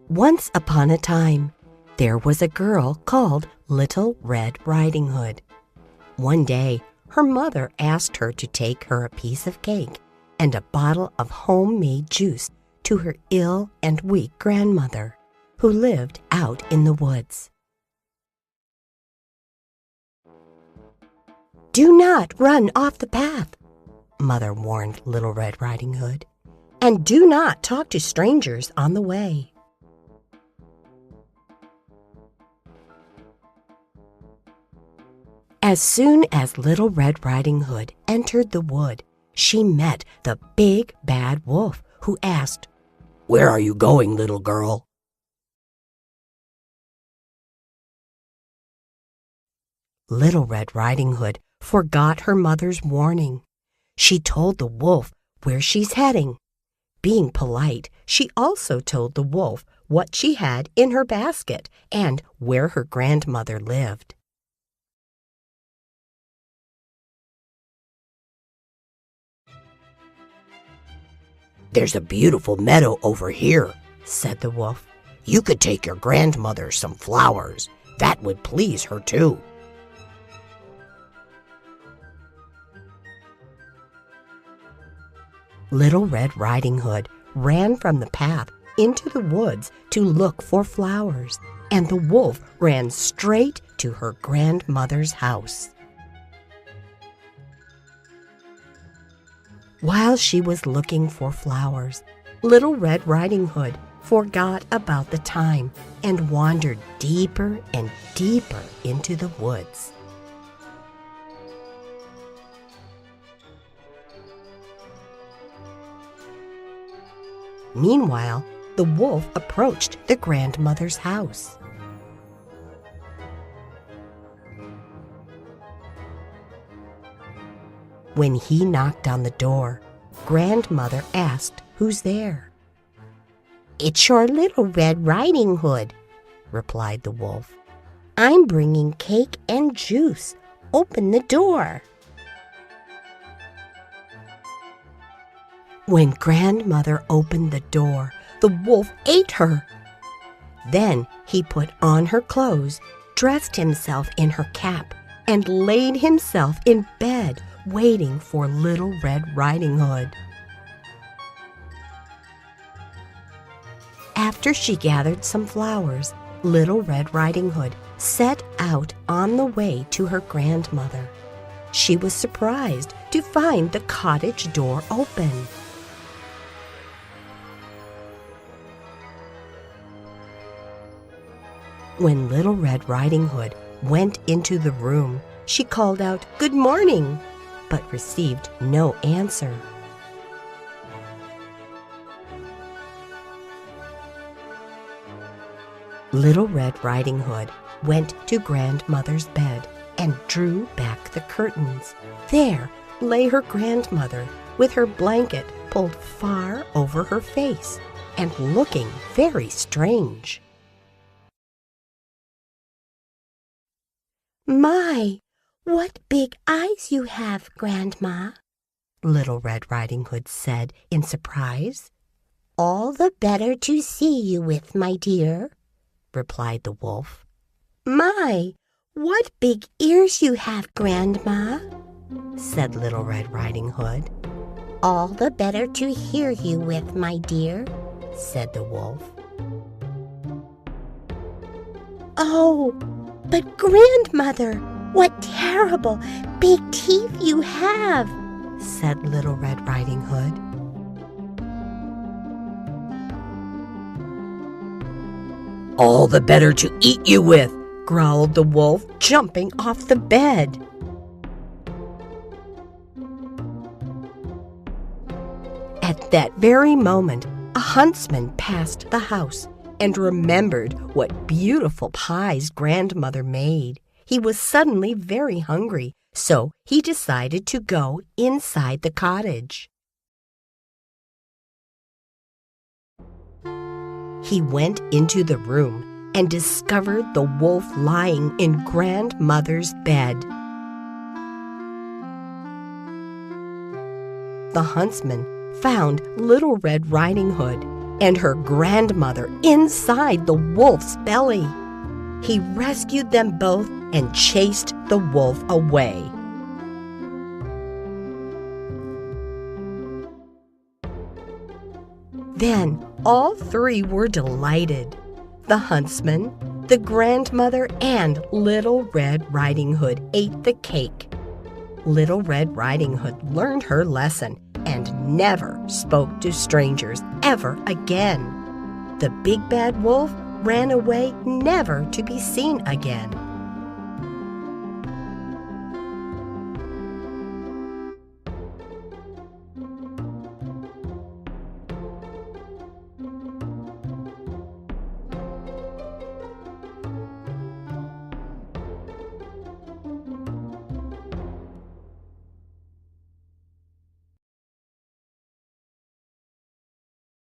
Once upon a time, there was a girl called Little Red Riding Hood. One day, her mother asked her to take her a piece of cake and a bottle of homemade juice to her ill and weak grandmother, who lived out in the woods. "Do not run off the path," Mother warned Little Red Riding Hood, "and do not talk to strangers on the way." As soon as Little Red Riding Hood entered the wood, she met the big bad wolf, who asked, "Where are you going, little girl?" Little Red Riding Hood forgot her mother's warning. She told the wolf where she's heading. Being polite, she also told the wolf what she had in her basket and where her grandmother lived. "There's a beautiful meadow over here," said the wolf. "You could take your grandmother some flowers. That would please her too." Little Red Riding Hood ran from the path into the woods to look for flowers, and the wolf ran straight to her grandmother's house. While she was looking for flowers, Little Red Riding Hood forgot about the time and wandered deeper and deeper into the woods. Meanwhile, the wolf approached the grandmother's house. When he knocked on the door, Grandmother asked who's there. "It's your Little Red Riding Hood," replied the wolf. "I'm bringing cake and juice. Open the door." When Grandmother opened the door, the wolf ate her. Then he put on her clothes, dressed himself in her cap, and laid himself in bed, waiting for Little Red Riding Hood. After she gathered some flowers, Little Red Riding Hood set out on the way to her grandmother. She was surprised to find the cottage door open. When Little Red Riding Hood went into the room, she called out, "Good morning," but received no answer. Little Red Riding Hood went to Grandmother's bed and drew back the curtains. There lay her grandmother with her blanket pulled far over her face and looking very strange. "My, what big eyes you have, Grandma," Little Red Riding Hood said in surprise. "All the better to see you with, my dear," replied the wolf. "My, what big ears you have, Grandma," said Little Red Riding Hood. "All the better to hear you with, my dear," said the wolf. "Oh, but Grandmother, what terrible big teeth you have," said Little Red Riding Hood. "All the better to eat you with," growled the wolf, jumping off the bed. At that very moment, a huntsman passed the house and remembered what beautiful pies Grandmother made. He was suddenly very hungry, so he decided to go inside the cottage. He went into the room and discovered the wolf lying in Grandmother's bed. The huntsman found Little Red Riding Hood and her grandmother inside the wolf's belly. He rescued them both and chased the wolf away. Then all three were delighted. The huntsman, the grandmother, and Little Red Riding Hood ate the cake. Little Red Riding Hood learned her lesson and never spoke to strangers ever again. The big bad wolf ran away, never to be seen again.